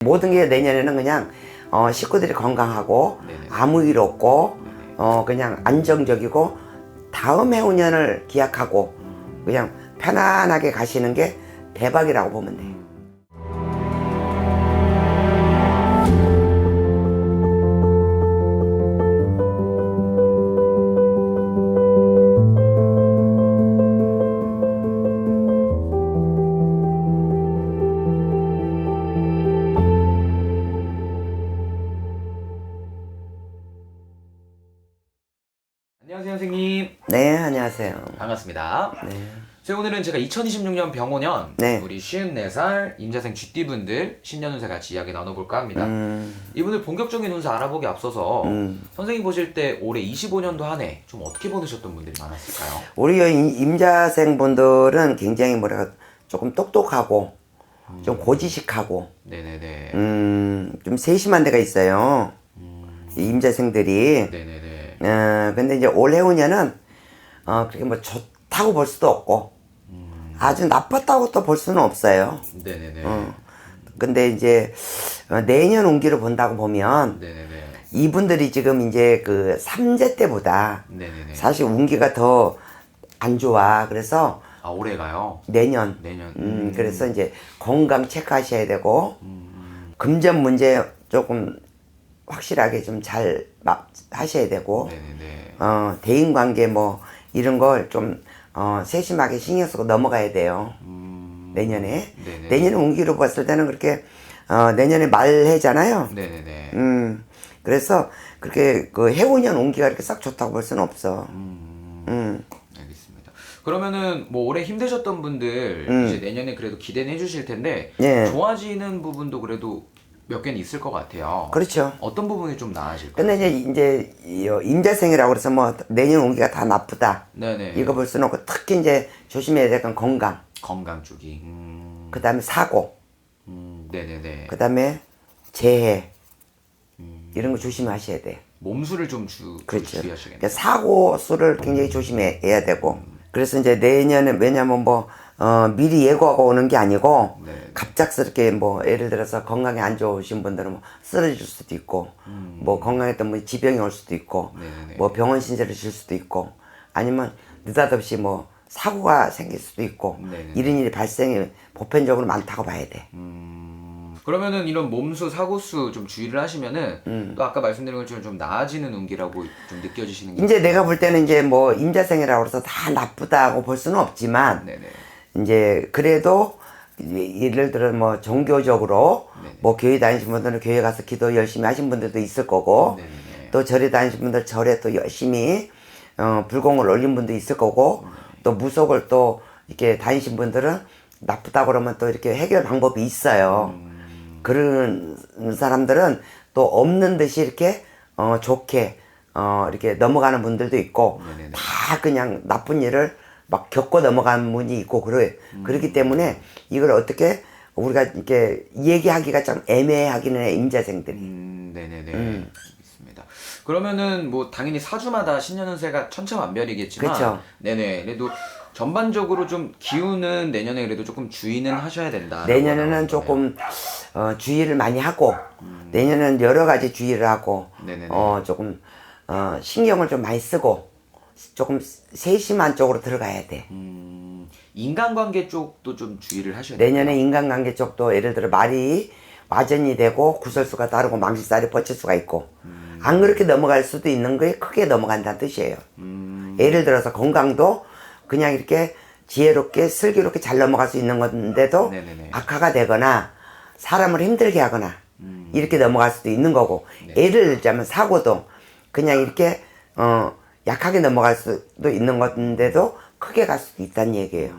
모든 게 내년에는 그냥 식구들이 건강하고 네네. 아무 일 없고 네네. 그냥 안정적이고 다음 해운년을 기약하고 그냥 편안하게 가시는 게 대박이라고 보면 돼. 안녕하세요, 선생님. 네, 안녕하세요. 반갑습니다. 네. 오늘은 제가 2026년 병오년 네. 우리 54살 임자생 쥐띠분들 신년 운세 같이 이야기 나눠볼까 합니다. 이분들 본격적인 운세 알아보기 앞서서 선생님 보실 때 올해 25년도 한 해 좀 어떻게 보내셨던 분들이 많았을까요? 우리 임자생 분들은 굉장히 뭐랄까 조금 똑똑하고 좀 고지식하고 네네네. 좀 세심한 데가 있어요. 이 임자생들이. 네네네. 근데 이제 올 해운년은 그렇게 뭐 좋다고 볼 수도 없고 아주 나빴다고 또 볼 수는 없어요. 네네네. 근데 이제 내년 운기를 본다고 보면 네네네. 이분들이 지금 이제 그 삼재 때보다 네네네. 사실 운기가 더 안 좋아. 그래서 아, 올해가요? 내년. 그래서 이제 건강 체크하셔야 되고 금전 문제 조금 확실하게 좀 잘 하셔야 되고 네네네. 대인관계 뭐 이런 걸 좀 세심하게 신경 쓰고 넘어가야 돼요. 내년에. 네네. 내년에 운기로 봤을 때는 그렇게 내년에 말해잖아요. 네네네. 그래서 그렇게 그 해운년 운기가 이렇게 싹 좋다고 볼 수는 없어. 알겠습니다. 그러면은 뭐 올해 힘드셨던 분들 이제 내년에 그래도 기대는 해주실 텐데 예. 좋아지는 부분도 그래도 몇 개는 있을 것 같아요. 그렇죠. 어떤 부분이 좀 나아질까요? 근데 이제 임자생이라고 그래서 뭐 내년 운기가 다 나쁘다. 네네. 이거 볼 수는 없고 특히 이제 조심해야 될 건 건강. 건강 쪽이. 그 다음에 사고. 네네네. 그 다음에 재해. 이런 거 조심하셔야 돼. 몸수를 좀 그렇죠. 주의하셔야겠네요. 그러니까 사고 수를 굉장히 조심해야 되고. 그래서 이제 내년에 왜냐면 뭐 미리 예고하고 오는 게 아니고 네. 갑작스럽게 뭐 예를 들어서 건강이 안 좋으신 분들은 뭐 쓰러질 수도 있고 뭐 건강했던 분이 지병이 올 수도 있고 네네네. 뭐 병원 신세를 질 수도 있고 아니면 느닷없이 뭐 사고가 생길 수도 있고 네네네. 이런 일이 발생이 보편적으로 많다고 봐야 돼. 그러면은 이런 몸수, 사고수 좀 주의를 하시면은 또 아까 말씀드린 것처럼 좀 나아지는 운기라고 좀 느껴지시는 게 이제 내가 볼 때는 이제 뭐 임자생이라고 해서 다 나쁘다고 볼 수는 없지만 네네. 이제 그래도 예를 들어 뭐 종교적으로 뭐 교회 다니신 분들은 교회 가서 기도 열심히 하신 분들도 있을 거고 네네네. 또 절에 다니신 분들 절에 또 열심히 불공을 올린 분도 있을 거고 또 무속을 또 이렇게 다니신 분들은 나쁘다고 그러면 또 이렇게 해결 방법이 있어요. 그런 사람들은 또 없는 듯이 이렇게 좋게 이렇게 넘어가는 분들도 있고 네네네. 다 그냥 나쁜 일을 막 겪고 넘어가는 분이 있고 그렇기 때문에 이걸 어떻게 우리가 이렇게 얘기하기가 좀 애매하기는 해, 임자생들이. 네네네. 알겠습니다. 그러면은 뭐 당연히 사주마다 신년 운세가 천차만별이겠지만 그쵸. 네네. 그래도 전반적으로 좀 기운은 내년에 그래도 조금 주의는 하셔야 된다. 내년에는 조금 주의를 많이 하고 내년에는 여러 가지 주의를 하고 네네네. 조금 신경을 좀 많이 쓰고 조금 세심한 쪽으로 들어가야 돼. 인간관계 쪽도 좀 주의를 하셔야 돼요. 내년에 인간관계 쪽도 예를 들어 말이 와전이 되고 구설수가 따르고 망신살이 뻗칠 수가 있고 안 그렇게 넘어갈 수도 있는 거에 크게 넘어간다는 뜻이에요. 예를 들어서 건강도 그냥 이렇게 지혜롭게 슬기롭게 잘 넘어갈 수 있는 건데도 네네네. 악화가 되거나 사람을 힘들게 하거나 이렇게 넘어갈 수도 있는 거고 예를 들자면 사고도 그냥 이렇게 약하게 넘어갈 수도 있는 건데도 크게 갈 수도 있다는 얘기예요.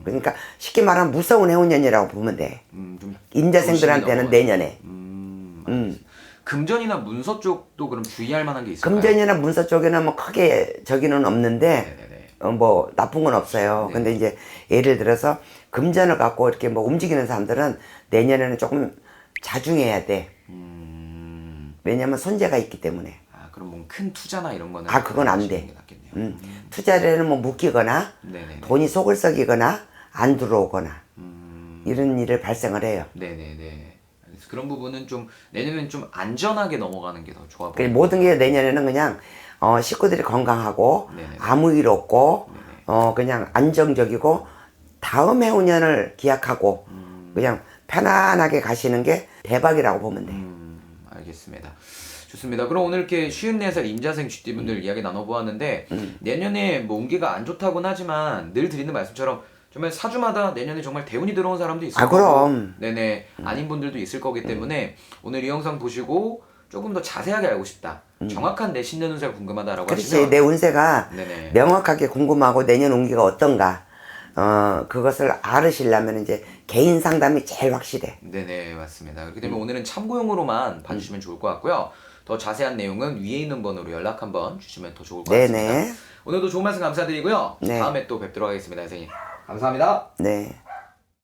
그러니까 쉽게 말하면 무서운 해운년이라고 보면 돼. 좀 임자생들한테는 조심히 내년에. 금전이나 문서 쪽도 그럼 주의할 만한 게 있을까요? 금전이나 문서 쪽에는 뭐 크게 저기는 없는데 네네네. 뭐 나쁜 건 없어요. 네. 근데 이제 예를 들어서 금전을 갖고 이렇게 뭐 움직이는 사람들은 내년에는 조금 자중해야 돼. 왜냐면 손재가 있기 때문에. 아, 그럼 뭐 큰 투자나 이런 거는 그건 안 하시는 돼. 게 낫겠네요. 투자에는 뭐 묶이거나 네네네. 돈이 속을 썩이거나 안 들어오거나 이런 일을 발생을 해요. 네네네. 그런 부분은 좀 내년에는 좀 안전하게 넘어가는 게 더 좋아 그 보여요. 모든 게 내년에는 그냥 식구들이 건강하고 네네. 아무 일 없고 네네. 그냥 안정적이고 다음 해운년을 기약하고 그냥 편안하게 가시는 게 대박이라고 보면 돼. 알겠습니다. 좋습니다. 그럼 오늘 이렇게 54살 임자생 쥐띠분들 이야기 나눠보았는데 내년에 뭐 운기가 안 좋다고는 하지만 늘 드리는 말씀처럼 정말 사주마다 내년에 정말 대운이 들어온 사람도 있을 거고 그럼. 네네 아닌 분들도 있을 거기 때문에 오늘 이 영상 보시고 조금 더 자세하게 알고 싶다. 정확한 내 신년 운세가 궁금하다라고 그렇지. 하시면 내 운세가 네네. 명확하게 궁금하고 내년 운기가 어떤가 그것을 알으시려면 이제 개인 상담이 제일 확실해. 네네 맞습니다. 그렇기 때문에 오늘은 참고용으로만 봐주시면 좋을 것 같고요. 더 자세한 내용은 위에 있는 번호로 연락 한번 주시면 더 좋을 것 같습니다. 네네. 오늘도 좋은 말씀 감사드리고요. 네. 다음에 또 뵙도록 하겠습니다, 선생님. 감사합니다. 네.